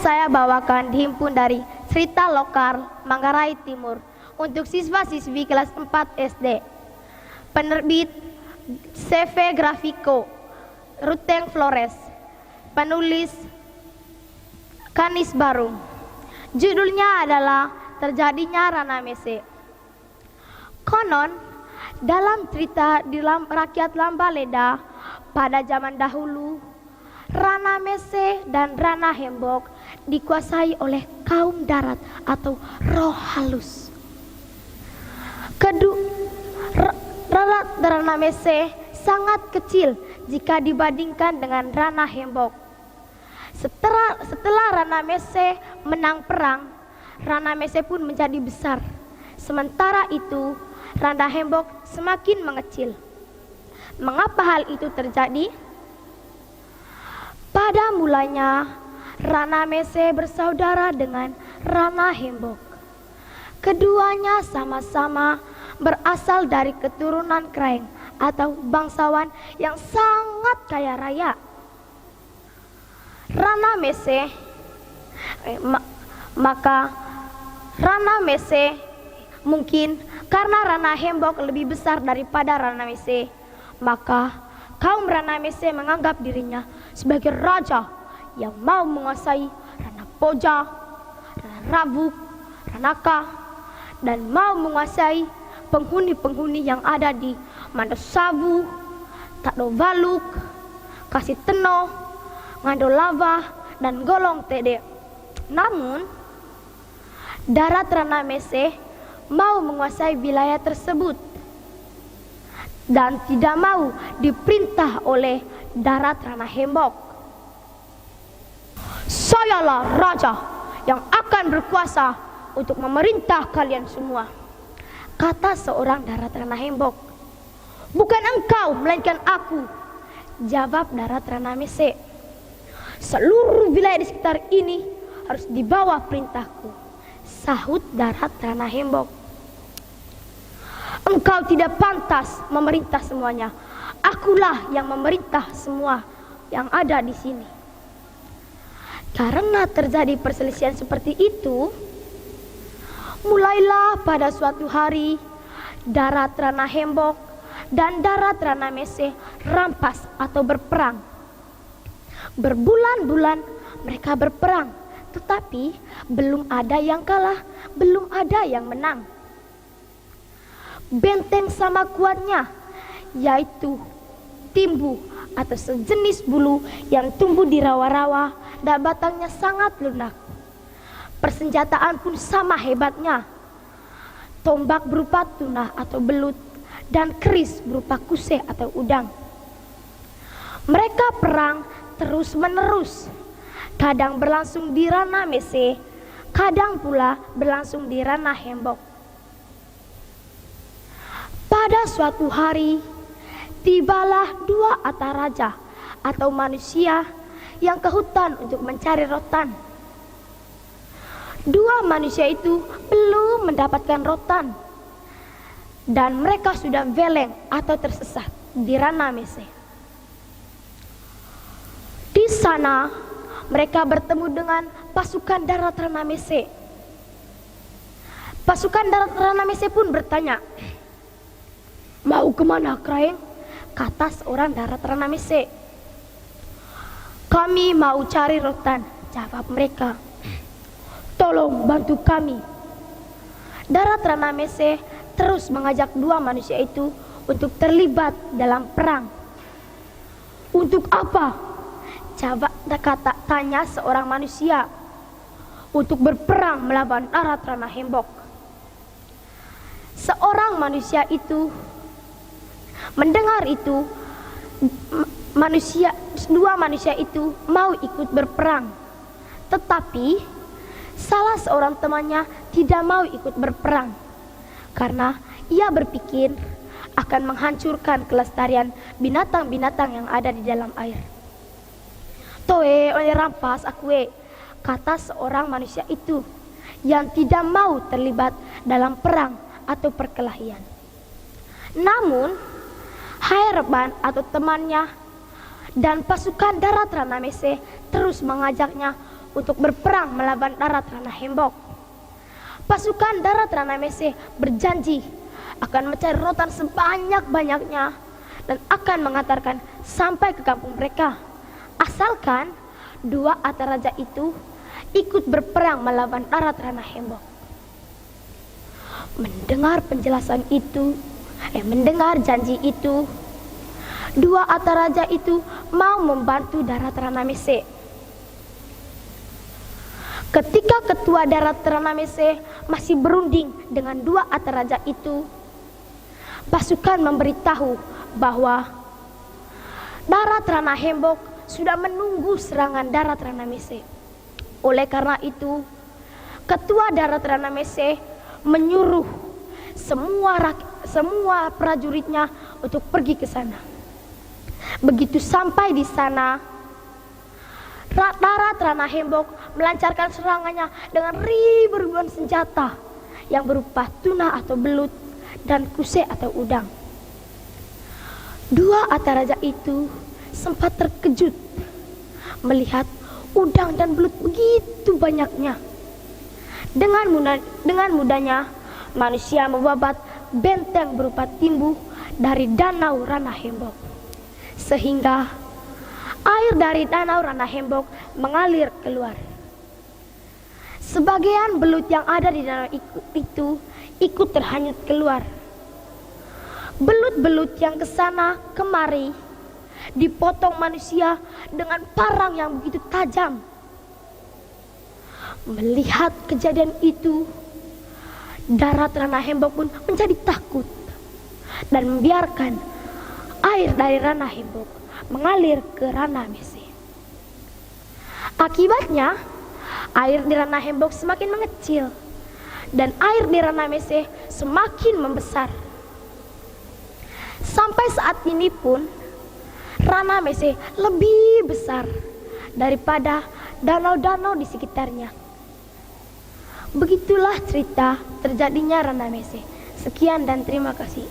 saya bawakan dihimpun dari cerita lokal Manggarai Timur untuk siswa-siswi kelas 4 SD. Penerbit CV Grafiko, Ruteng Flores. Penulis Kanis Barung. Judulnya adalah Terjadinya Rana Mese. Konon, dalam cerita di rakyat Lambaleda pada zaman dahulu, Rana Mese dan Rana Hembok dikuasai oleh kaum darat atau roh halus. Rana Mese sangat kecil jika dibandingkan dengan Rana Hembok. Setelah Rana Mese menang perang, Rana Mese pun menjadi besar. Sementara itu, Rana Hembok semakin mengecil. Mengapa hal itu terjadi? Pada mulanya, Rana Mese bersaudara dengan Rana Hembok. Keduanya sama-sama berasal dari keturunan Kraeng atau bangsawan yang sangat kaya raya. Rana Mese mungkin karena Rana Hembok lebih besar daripada Rana Mese, maka kaum Rana Mese menganggap dirinya sebagai raja yang mau menguasai Rana Poja, Rana Rabuk, Ranaka, dan mau menguasai penghuni-penghuni yang ada di Mandosawu, Takdovaluk, Kasiteno, Ngandolava, dan Golong Tede. Namun, darat Rana Mese mau menguasai wilayah tersebut dan tidak mau diperintah oleh darat Rana Hembok. Sayalah raja yang akan berkuasa untuk memerintah kalian semua, kata seorang darat Rana Hembok. Bukan engkau, melainkan aku, jawab darat Rana Mese. Seluruh wilayah di sekitar ini harus di bawah perintahku, sahut darat Rana Hembok. Engkau tidak pantas memerintah semuanya. Akulah yang memerintah semua yang ada di sini. Karena terjadi perselisihan seperti itu, mulailah pada suatu hari darat Rana Hembok dan darat Rana Mese rampas atau berperang. Berbulan-bulan mereka berperang, tetapi belum ada yang kalah, belum ada yang menang. Benteng sama kuatnya, yaitu timbu atau sejenis bulu yang tumbuh di rawa-rawa dan batangnya sangat lunak. Persenjataan pun sama hebatnya. Tombak berupa tunah atau belut dan keris berupa kuse atau udang. Mereka perang terus menerus. Kadang berlangsung di Rana Mese, kadang pula berlangsung di Rana Hembok. Pada suatu hari, tibalah dua ataraja atau manusia yang ke hutan untuk mencari rotan. Dua manusia itu belum mendapatkan rotan dan mereka sudah veleng atau tersesat di Rana Mese. Di sana mereka bertemu dengan pasukan darat Rana Mese. Pasukan darat Rana Mese pun bertanya, "Mau kemana, Kraeng?" kata seorang darat Rana Mese. "Kami mau cari rotan," jawab mereka. "Tolong bantu kami." Darat Rana Mese terus mengajak dua manusia itu untuk terlibat dalam perang. "Untuk apa?" tanya seorang manusia. "Untuk berperang melawan darat Rana Hembok." Seorang manusia itu mendengar itu, dua manusia itu mau ikut berperang. Tetapi salah seorang temannya tidak mau ikut berperang karena ia berpikir akan menghancurkan kelestarian binatang-binatang yang ada di dalam air. "Toe oleh rampas aku," kata seorang manusia itu yang tidak mau terlibat dalam perang atau perkelahian. Namun Hairban atau temannya dan pasukan darat Rana Mese terus mengajaknya untuk berperang melawan darat Ranah Hembok. Pasukan darat Ranah Mese berjanji akan mencari rotan sebanyak-banyaknya dan akan mengantarkan sampai ke kampung mereka, asalkan dua Ataraja itu ikut berperang melawan darat Ranah Hembok. Mendengar janji itu, dua Ataraja itu mau membantu darat Ranah Mese. Ketika ketua darat Ranah Mese masih berunding dengan dua Ataraja itu, pasukan memberitahu bahwa darat Ranah Hembok sudah menunggu serangan darat Ranah Mese. Oleh karena itu, ketua darat Ranah Mese menyuruh semua prajuritnya untuk pergi ke sana. Begitu sampai di sana, darat Ranah Hembok melancarkan serangannya dengan ribuan senjata yang berupa tuna atau belut dan kuse atau udang. Dua Ataraja itu sempat terkejut melihat udang dan belut begitu banyaknya. Dengan mudahnya manusia membabat benteng berupa timbuh dari danau Ranah Hembok, sehingga air dari danau Ranah Hembok mengalir keluar. Sebagian belut yang ada di danau itu ikut terhanyut keluar. Belut-belut yang kesana kemari dipotong manusia dengan parang yang begitu tajam. Melihat kejadian itu, darat Ranah Hembok pun menjadi takut dan membiarkan air dari Ranah Hembok mengalir ke Ranah Mese. Akibatnya, air di Ranah Hembok semakin mengecil dan air di Ranah Mese semakin membesar. Sampai saat ini pun Ranah Mese lebih besar daripada danau-danau di sekitarnya. Begitulah cerita terjadinya Ranah Mese. Sekian dan terima kasih.